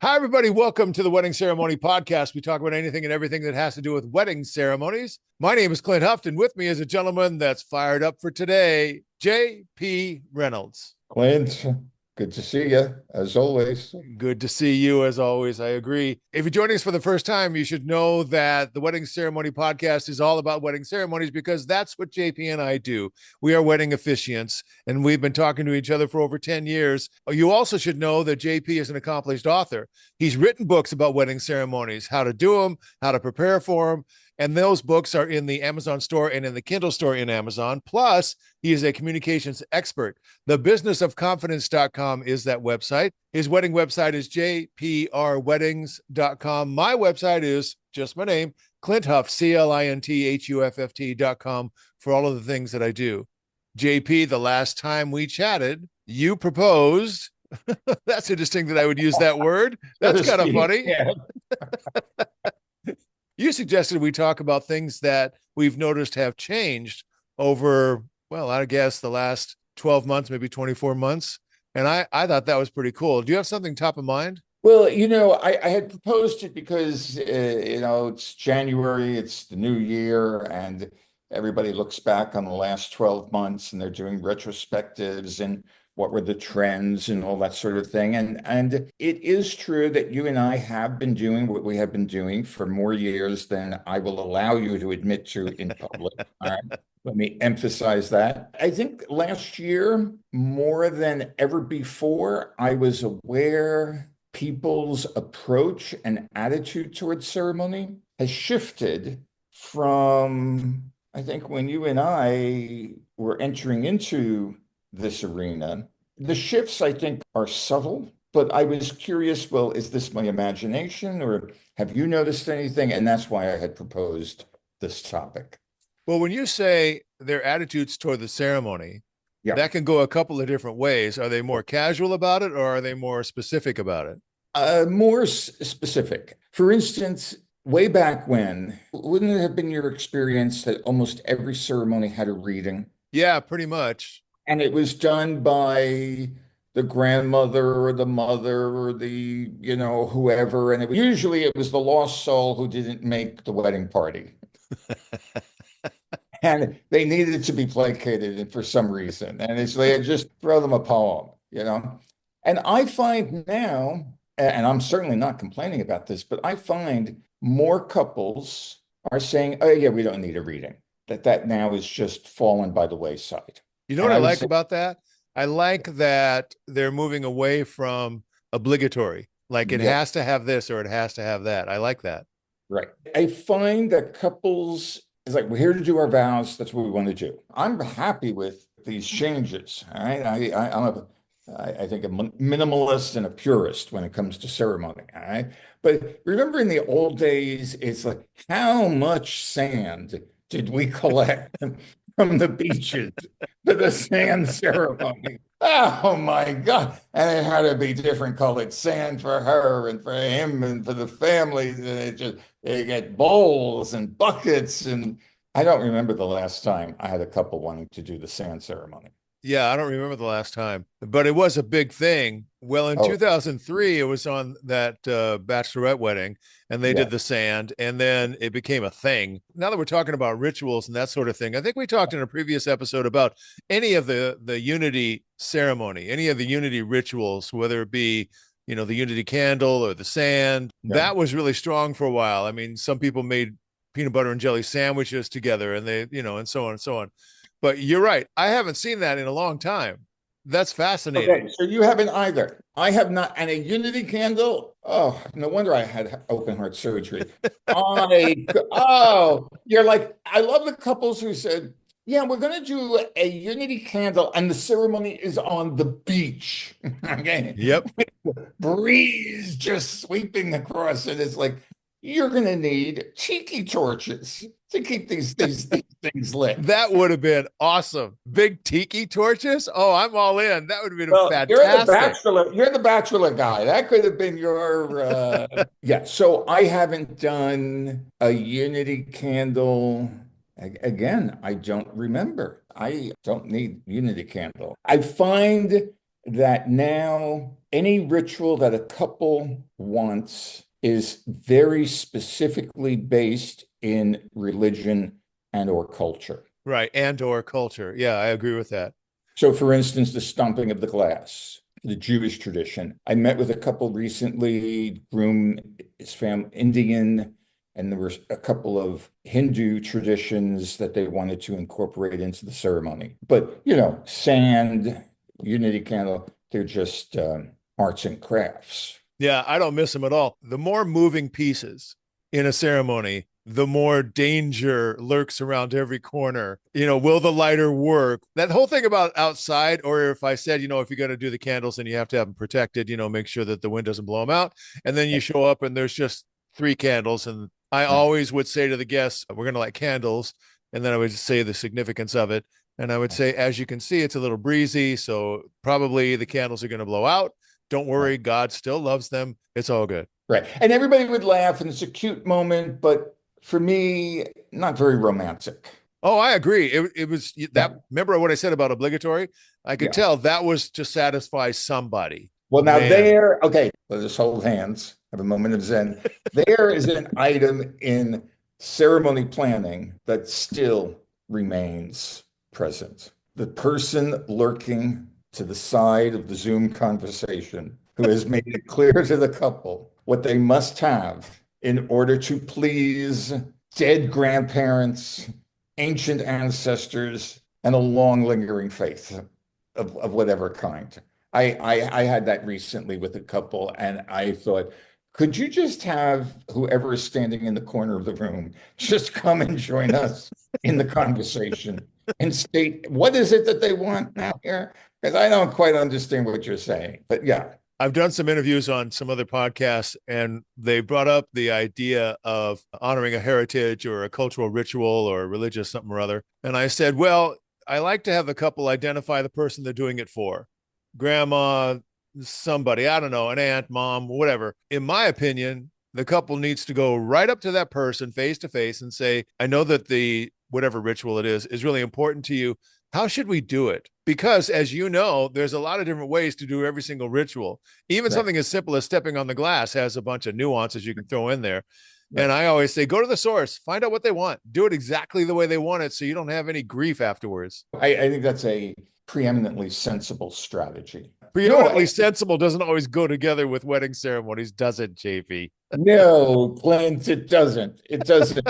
Hi, everybody. Welcome to the Wedding Ceremony Podcast. We talk about anything and everything that has to do with wedding ceremonies. My name is Clint Hufton. With me is a gentleman that's fired up for today, J.P. Reynolds. Clint, good to see you as always. Good to see you as always. I agree. If you're joining us for the first time, you should know that the Wedding Ceremony Podcast is all about wedding ceremonies because that's what JP and I do. We are wedding officiants and we've been talking to each other for over 10 years. You also should know that JP is an accomplished author. He's written books about wedding ceremonies, how to do them, how to prepare for them. And those books are in the Amazon store and in the Kindle store in Amazon. Plus, he is a communications expert. Thebusinessofconfidence.com is that website. His wedding website is jprweddings.com. My website is just my name, Clint Huff, CLINTHUFFT.com for all of the things that I do. JP, the last time we chatted, you proposed. That's interesting that I would use that word. That's kind of funny. Yeah. You suggested we talk about things that we've noticed have changed over, well, I guess the last 12 months, maybe 24 months. And I thought that was pretty cool. Do you have something top of mind? Well, I had proposed it because, it's January, it's the new year, and everybody looks back on the last 12 months and they're doing retrospectives and what were the trends and all that sort of thing. And it is true that you and I have been doing what we have been doing for more years than I will allow you to admit to in public. All right. Let me emphasize that. I think last year, more than ever before, I was aware people's approach and attitude towards ceremony has shifted from, I think, when you and I were entering into this arena. The shifts, I think, are subtle, but I was curious, well, is this my imagination or have you noticed anything? And that's why I had proposed this topic. Well, when you say their attitudes toward the ceremony, Yeah. that can go a couple of different ways. Are they more casual about it or are they more specific about it? More specific. For instance, way back when, wouldn't it have been your experience that almost every ceremony had a reading? Yeah, pretty much. And it was done by the grandmother or the mother or whoever. And usually it was the lost soul who didn't make the wedding party. And they needed to be placated for some reason. And it's they just throw them a poem. And I find now, and I'm certainly not complaining about this, but I find more couples are saying, oh yeah, we don't need a reading. That now is just fallen by the wayside. You know what And I I would like say, about that? I like that they're moving away from obligatory. Like it yeah, has to have this or it has to have that. I like that. right. I find that couples is like, we're here to do our vows. That's what we want to do. I'm happy with these changes. All right. I think a minimalist and a purist when it comes to ceremony. All right. But remember in the old days, it's like, how much sand did we collect from the beaches to the sand ceremony? Oh my God. And it had to be different colored sand for her and for him and for the families. And they get bowls and buckets. And I don't remember the last time I had a couple wanting to do the sand ceremony. Yeah, I don't remember the last time, but it was a big thing. Well, in Oh, 2003, it was on that bachelorette wedding, and they yeah. did the sand, and then it became a thing. Now that we're talking about rituals and that sort of thing, I think we talked in a previous episode about any of the unity ceremony, any of the unity rituals, whether it be the unity candle or the sand. Yeah. That was really strong for a while. I mean, some people made peanut butter and jelly sandwiches together, and they, and so on and so on. But you're right. I haven't seen that in a long time. That's fascinating. Okay, so you haven't either. I have not. And a unity candle. Oh, no wonder I had open heart surgery. You're like, I love the couples who said, yeah, we're going to do a unity candle and the ceremony is on the beach. Okay. Yep. Breeze just sweeping across it. It's like, you're going to need tiki torches to keep these things lit. That would have been awesome. Big tiki torches. Oh, I'm all in. That would have been Well, fantastic. you're the bachelor guy. That could have been your yeah. So I haven't done a unity candle. Again, I don't remember. I don't need unity candle. I find that now any ritual that a couple wants is very specifically based in religion and or culture. Right. And or culture. Yeah, I agree with that. So, for instance, the stomping of the glass, the Jewish tradition. I met with a couple recently, groom is Indian, and there were a couple of Hindu traditions that they wanted to incorporate into the ceremony. But, sand, unity candle, they're just arts and crafts. Yeah, I don't miss them at all. The more moving pieces in a ceremony, the more danger lurks around every corner. Will the lighter work? That whole thing about outside, or if I said, if you're going to do the candles and you have to have them protected, make sure that the wind doesn't blow them out. And then you show up and there's just three candles. And I always would say to the guests, we're going to light candles. And then I would say the significance of it. And I would say, as you can see, it's a little breezy. So probably the candles are going to blow out. Don't worry, God still loves them. It's all good. Right. And everybody would laugh, and it's a cute moment, but for me, not very romantic. Oh, I agree. It was that. Remember what I said about obligatory? I could tell that was to satisfy somebody. Well, now okay, let us hold hands, have a moment of Zen. There is an item in ceremony planning that still remains present. The person lurking to the side of the Zoom conversation who has made it clear to the couple what they must have in order to please dead grandparents, ancient ancestors, and a long lingering faith of whatever kind. I had that recently with a couple, and I thought, could you just have whoever is standing in the corner of the room just come and join us in the conversation and state what is it that they want now here? Because I don't quite understand what you're saying. But yeah. I've done some interviews on some other podcasts, and they brought up the idea of honoring a heritage or a cultural ritual or religious something or other. And I said, well, I like to have the couple identify the person they're doing it for. Grandma, somebody, I don't know, an aunt, mom, whatever. In my opinion, the couple needs to go right up to that person face to face and say, I know that the whatever ritual it is really important to you. How should we do it? Because as you know, there's a lot of different ways to do every single ritual. Even something as simple as stepping on the glass has a bunch of nuances you can throw in there. And I always say, go to the source, find out what they want, do it exactly the way they want it so you don't have any grief afterwards. I think that's a preeminently sensible strategy. Preeminently sensible doesn't always go together with wedding ceremonies, does it, JP? No, Clint, it doesn't. It doesn't.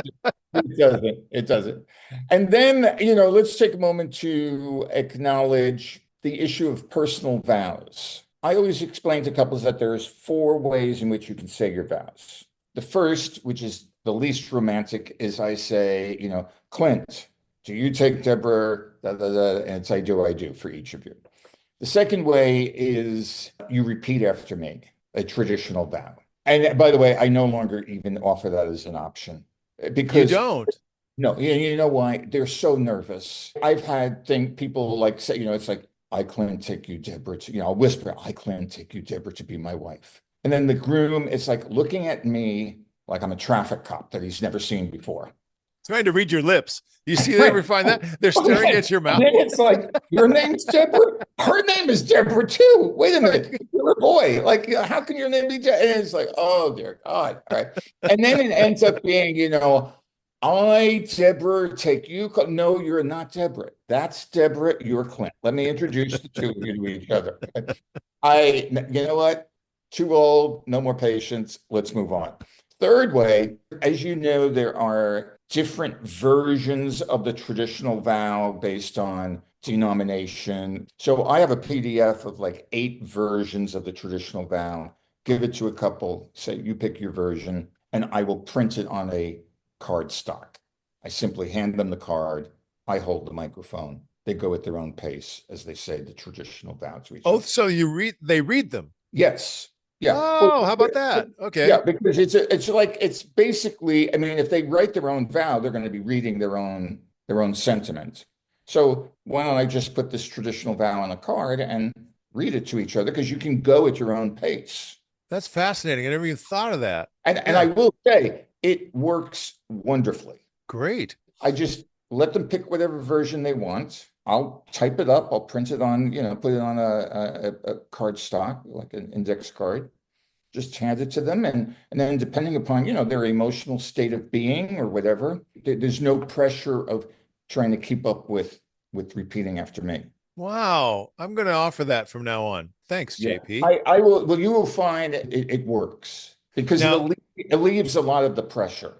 It doesn't. It doesn't. And then, let's take a moment to acknowledge the issue of personal vows. I always explain to couples that there's 4 ways in which you can say your vows. The first, which is the least romantic, is I say, Clint, do you take Deborah? And it's I do for each of you. The second way is you repeat after me, a traditional vow. And by the way, I no longer even offer that as an option because you don't. No, you know why? They're so nervous. I've had people like say, it's like, I Clint take you, Deborah, to, I'll whisper, I Clint take you, Deborah, to be my wife. And then the groom is like looking at me like I'm a traffic cop that he's never seen before. Trying to read your lips. You see, they ever find that? They're staring at your mouth. It's like, your name's Deborah? Her name is Deborah too. Wait a minute. You're a boy. Like, how can your name be Deborah? And it's like, oh, dear God. All right. And then it ends up being, I, Deborah, take you. No, you're not Deborah. That's Deborah. You're Clint. Let me introduce the two of you to each other. You know what? Too old. No more patience. Let's move on. Third way, as you know, there are different versions of the traditional vow based on denomination. So I have a PDF of like 8 versions of the traditional vow. Give it to a couple, say you pick your version, and I will print it on a card stock. I simply hand them the card. I hold the microphone. They go at their own pace as they say the traditional vow to each other. Oh, so they read them? Yes. Yeah. Oh, how about that? Okay. Yeah, because it's basically, I mean, if they write their own vow, they're going to be reading their own sentiment. So why don't I just put this traditional vow on a card and read it to each other? Because you can go at your own pace. That's fascinating. I never even thought of that. And I will say it works wonderfully. Great. I just let them pick whatever version they want. I'll type it up, I'll print it on, put it on a card stock, like an index card, just hand it to them. And then depending upon, their emotional state of being or whatever, there's no pressure of trying to keep up with repeating after me. Wow. I'm going to offer that from now on. Thanks, Yeah, JP. I will. Well, you will find it works because Now, it leaves a lot of the pressure.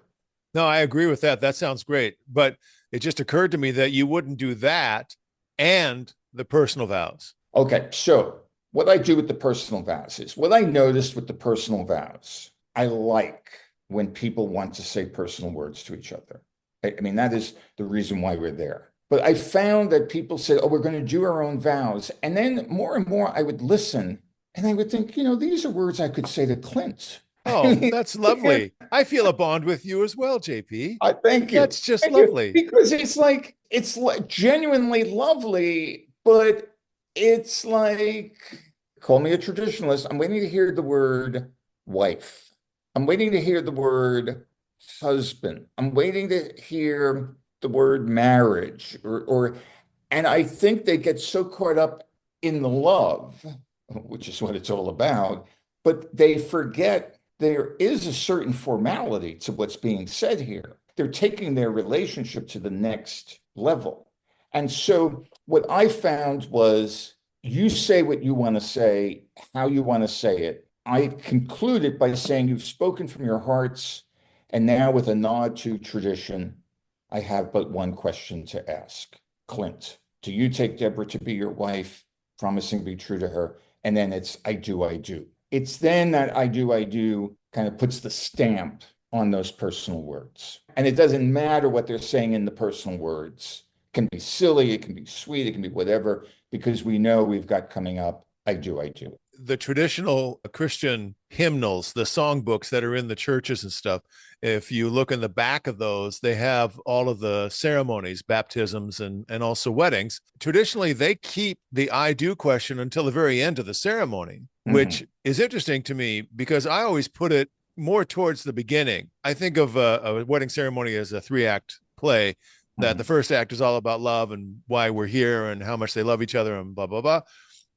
no, I agree with that. That sounds great. But it just occurred to me that you wouldn't do that and the personal vows. Okay, so what I do with the personal vows is what I noticed with the personal vows. I like when people want to say personal words to each other. I mean, that is the reason why we're there. But I found that people said, "Oh, we're going to do our own vows," and then more and more I would listen, and I would think, these are words I could say to Clint. I Oh, mean, that's lovely. I feel a bond with you as well, JP. I thank you. That's just Thank you. lovely. Because it's like genuinely lovely, but it's like call me a traditionalist. I'm waiting to hear the word wife. I'm waiting to hear the word husband. I'm waiting to hear the word marriage or and I think they get so caught up in the love, which is what it's all about, but they forget there is a certain formality to what's being said here. They're taking their relationship to the next level. And so what I found was you say what you want to say, how you want to say it. I concluded by saying you've spoken from your hearts, and now with a nod to tradition, I have but one question to ask. Clint, do you take Deborah to be your wife, promising to be true to her? And then it's I do, I do. It's then that I do kind of puts the stamp on those personal words. And it doesn't matter what they're saying in the personal words. It can be silly, it can be sweet, it can be whatever, because we know we've got coming up I do, I do. The traditional Christian hymnals, the songbooks that are in the churches and stuff, if you look in the back of those, they have all of the ceremonies, baptisms, and also weddings. Traditionally, they keep the I do question until the very end of the ceremony, which Mhm. is interesting to me because I always put it more towards the beginning. I think of a wedding ceremony as a three-act play, that the Mhm. first act is all about love and why we're here and how much they love each other and blah, blah, blah.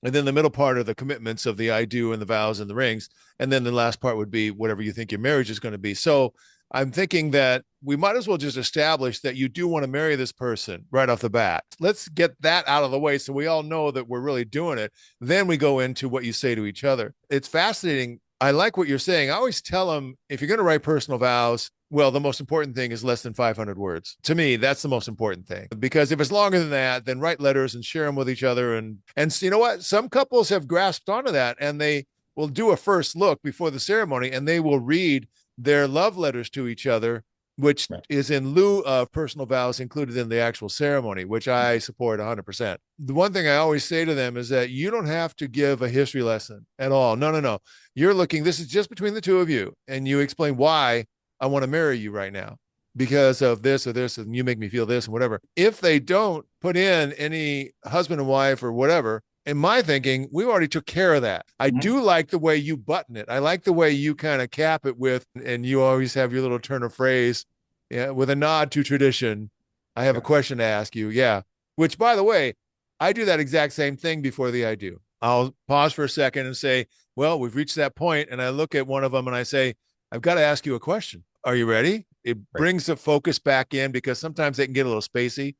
And then the middle part are the commitments of the I do and the vows and the rings. And then the last part would be whatever you think your marriage is going to be. So I'm thinking that we might as well just establish that you do want to marry this person right off the bat. Let's get that out of the way so we all know that we're really doing it. Then we go into what you say to each other. It's fascinating. I like what you're saying. I always tell them if you're going to write personal vows, well, the most important thing is less than 500 words. To me, that's the most important thing. Because if it's longer than that, then write letters and share them with each other. And so, you know what? Some couples have grasped onto that and they will do a first look before the ceremony and they will read their love letters to each other, which Right. is in lieu of personal vows included in the actual ceremony, which I support 100%. The one thing I always say to them is that you don't have to give a history lesson at all. No, no, no. You're looking, this is just between the two of you, and you explain why I want to marry you right now because of this or this, and you make me feel this and whatever. If they don't put in any husband and wife or whatever, in my thinking, we already took care of that. I Mhm. do like the way you button it. I like the way you kind of cap it with, and you always have your little turn of phrase, yeah, with a nod to tradition. I have a Yes. question to ask you. Yeah. Which, by the way, I do that exact same thing before the I do. I'll pause for a second and say, well, we've reached that point, and I look at one of them and I say, I've got to ask you a question. Are you ready? It Right. brings the focus back in because sometimes they can get a little spacey,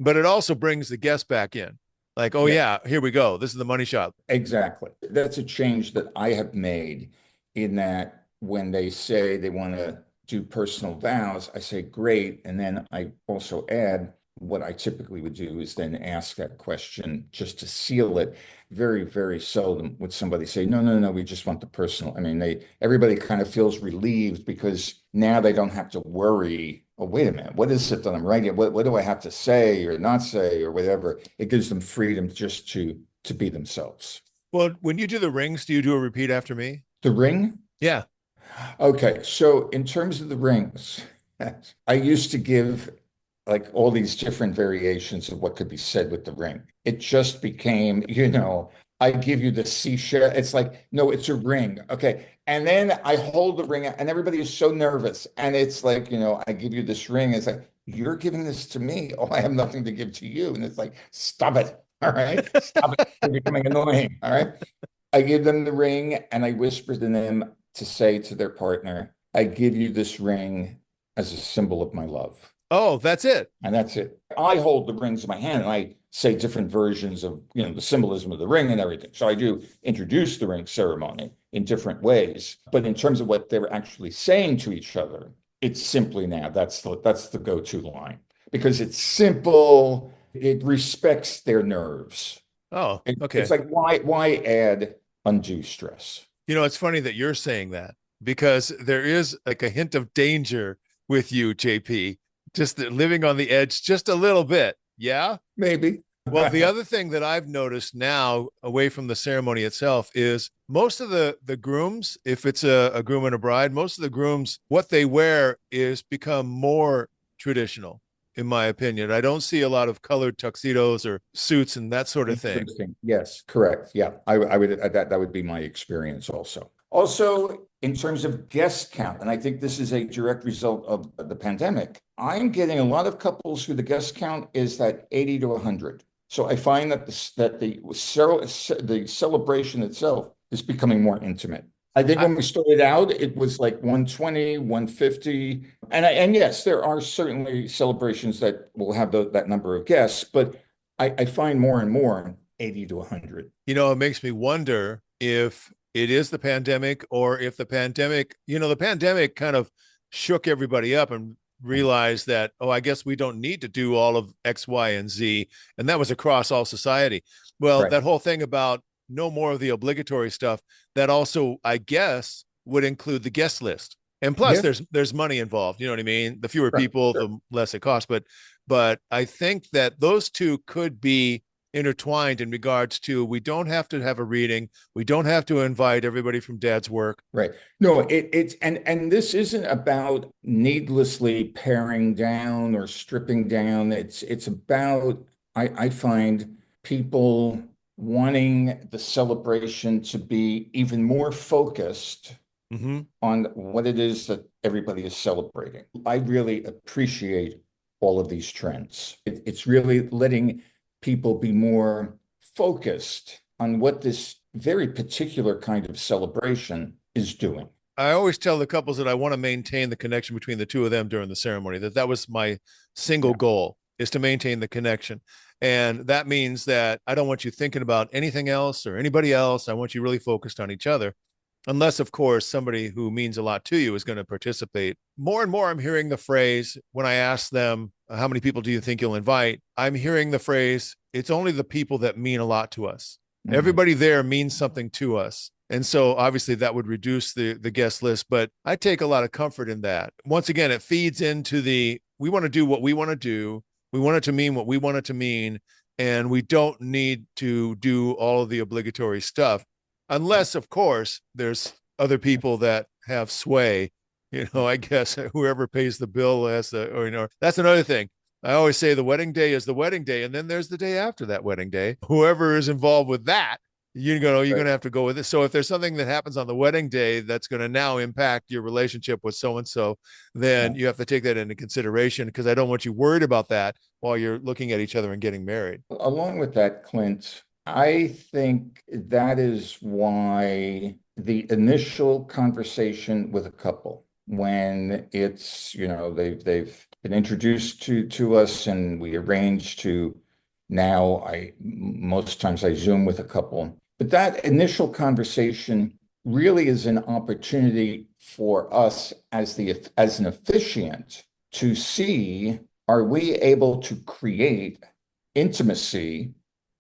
but it also brings the guest back in. Like, oh Yeah. yeah, here we go. This is the money shot. Exactly. That's a change that I have made in that when they say they want to do personal vows, I say great. And then I also add what I typically would do is then ask that question just to seal it. Very, very seldom would somebody say, no, no, no, we just want the personal. I mean, everybody kind of feels relieved because now they don't have to worry. Oh, wait a minute, what is it that I'm writing? What do I have to say or not say or whatever? It gives them freedom just to be themselves. Well, when you do the rings, do you do a repeat after me? The ring? Yeah. Okay, so in terms of the rings, I used to give like all these different variations of what could be said with the ring. It just became, I give you the seashell. It's like, no, it's a ring. Okay. And then I hold the ring and everybody is so nervous. And it's like, I give you this ring. It's like, you're giving this to me. Oh, I have nothing to give to you. And it's like, stop it. All right. Stop it. You're becoming annoying. All right. I give them the ring and I whisper to them to say to their partner, I give you this ring as a symbol of my love. Oh, that's it. And that's it. I hold the rings in my hand and I say different versions of, the symbolism of the ring and everything. So I do introduce the ring ceremony in different ways. But in terms of what they're actually saying to each other, it's simply now that's the go-to line because it's simple. It respects their nerves. Oh, It's okay. like why add undue stress? It's funny that you're saying that because there is like a hint of danger with you, JP, just living on the edge just a little bit. Yeah. Maybe. Well, the other thing that I've noticed now, away from the ceremony itself, is most of the grooms, if it's a groom and a bride, most of the grooms, what they wear is become more traditional, in my opinion. I don't see a lot of colored tuxedos or suits and that sort of thing. Interesting. Yes, correct. Yeah, I would that would be my experience also. Also, in terms of guest count, and I think this is a direct result of the pandemic, I'm getting a lot of couples who the guest count is that 80 to 100. So I find that the celebration itself is becoming more intimate. I think I, when we started out, it was like 120, 150. And yes, there are certainly celebrations that will have that number of guests, but I find more and more 80 to 100. it makes me wonder if it is the pandemic or if the pandemic kind of shook everybody up and realized that, oh, I guess we don't need to do all of X, Y, and Z. And that was across all society. Well, Right. that whole thing about no more of the obligatory stuff, that also, I guess, would include the guest list. And plus Yeah. there's money involved. You know what I mean? The fewer Right. people, Sure. the less it costs. But I think that those two could be intertwined in regards to we don't have to have a reading. We don't have to invite everybody from dad's work. Right. No, it's and this isn't about needlessly paring down or stripping down. It's about I find people wanting the celebration to be even more focused Mm-hmm. on what it is that everybody is celebrating. I really appreciate all of these trends. It's really letting people be more focused on what this very particular kind of celebration is doing. I always tell the couples that I want to maintain the connection between the two of them during the ceremony, that was my single Yeah. goal, is to maintain the connection. And that means that I don't want you thinking about anything else or anybody else. I want you really focused on each other. Unless, of course, somebody who means a lot to you is going to participate. More and more, I'm hearing the phrase when I ask them, how many people do you think you'll invite? I'm hearing the phrase, it's only the people that mean a lot to us. Mhm. Everybody there means something to us. And so obviously that would reduce the guest list, but I take a lot of comfort in that. Once again, it feeds into we want to do what we want to do. We want it to mean what we want it to mean. And we don't need to do all of the obligatory stuff unless, of course, there's other people that have sway. I guess whoever pays the bill has that's another thing. I always say the wedding day is the wedding day, and then there's the day after that wedding day. Whoever is involved with that, you're Right. gonna have to go with it. So if there's something that happens on the wedding day that's going to now impact your relationship with so and so, Yeah. then you have to take that into consideration because I don't want you worried about that while you're looking at each other and getting married. Along with that, Clint, I think that is why the initial conversation with a couple, when it's, they've been introduced to us and we arrange to now most times I Zoom with a couple. But that initial conversation really is an opportunity for us as an officiant to see, are we able to create intimacy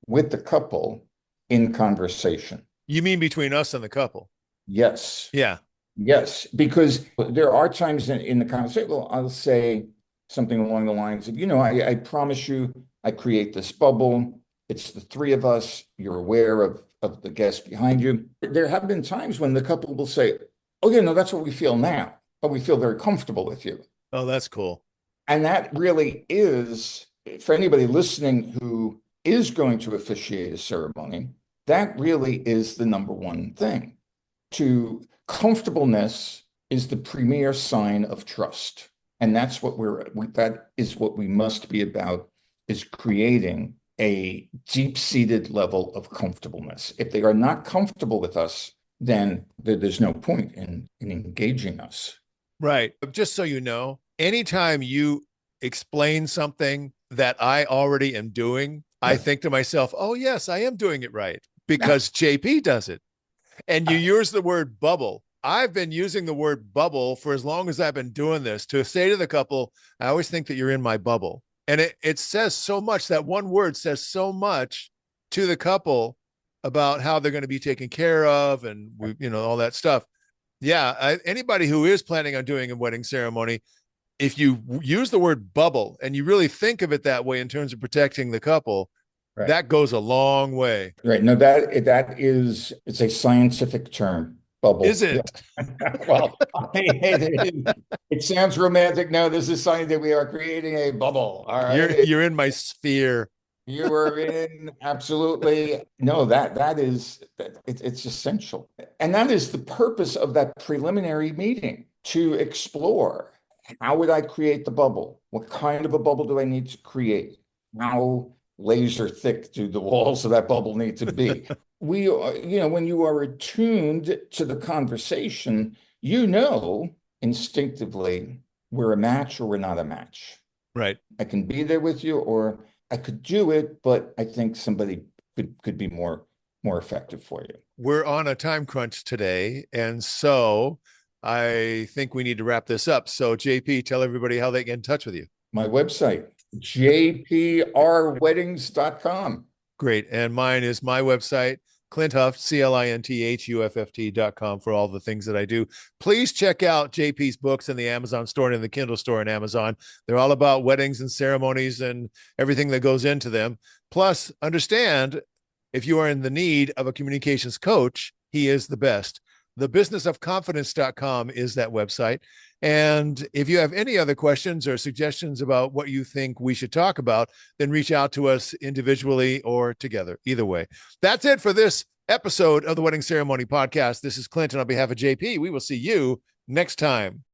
with the couple in conversation? You mean between us and the couple? Yes. Yeah. Yes, because there are times in the conversation, well, I'll say something along the lines of, I promise you, I create this bubble. It's the three of us. You're aware of the guest behind you. There have been times when the couple will say, oh, yeah, no, that's what we feel now, but we feel very comfortable with you. Oh, that's cool. And that really is, for anybody listening who is going to officiate a ceremony, that really is the number one thing. To comfortableness is the premier sign of trust. And that's what that is what we must be about, is creating a deep-seated level of comfortableness. If they are not comfortable with us, then there's no point in engaging us. Right. Just so you know, anytime you explain something that I already am doing, I Yeah. think to myself, oh, yes, I am doing it right because JP does it. And you use the word bubble. I've been using the word bubble for as long as I've been doing this to say to the couple, I always think that you're in my bubble. And it says so much. That one word says so much to the couple about how they're going to be taken care of and all that stuff. Yeah, anybody who is planning on doing a wedding ceremony, if you use the word bubble and you really think of it that way in terms of protecting the couple, Right. that goes a long way. Right. No, that is, it's a scientific term, Is bubble. Yeah. it? Well, it sounds romantic. No, this is something that we are creating a bubble. All You're right. you're in my sphere. You are in, absolutely. No, it's essential. And that is the purpose of that preliminary meeting, to explore, how would I create the bubble? What kind of a bubble do I need to create? How laser thick do the walls of that bubble need to be? When you are attuned to the conversation, instinctively, we're a match or we're not a match. Right. I can be there with you, or I could do it, but I think somebody could be more effective for you. We're on a time crunch today, and so I think we need to wrap this up. So JP, tell everybody how they get in touch with you. My website, jprweddings.com. Great. And mine is my website, Clint Huff, CLINTHUFFT.com, for all the things that I do. Please check out JP's books in the Amazon store and in the Kindle store in Amazon. They're all about weddings and ceremonies and everything that goes into them. Plus, understand, if you are in the need of a communications coach, he is the best. Thebusinessofconfidence.com is that website. And if you have any other questions or suggestions about what you think we should talk about, then reach out to us individually or together. Either way. That's it for this episode of the Wedding Ceremony Podcast. This is Clint, and on behalf of JP, we will see you next time.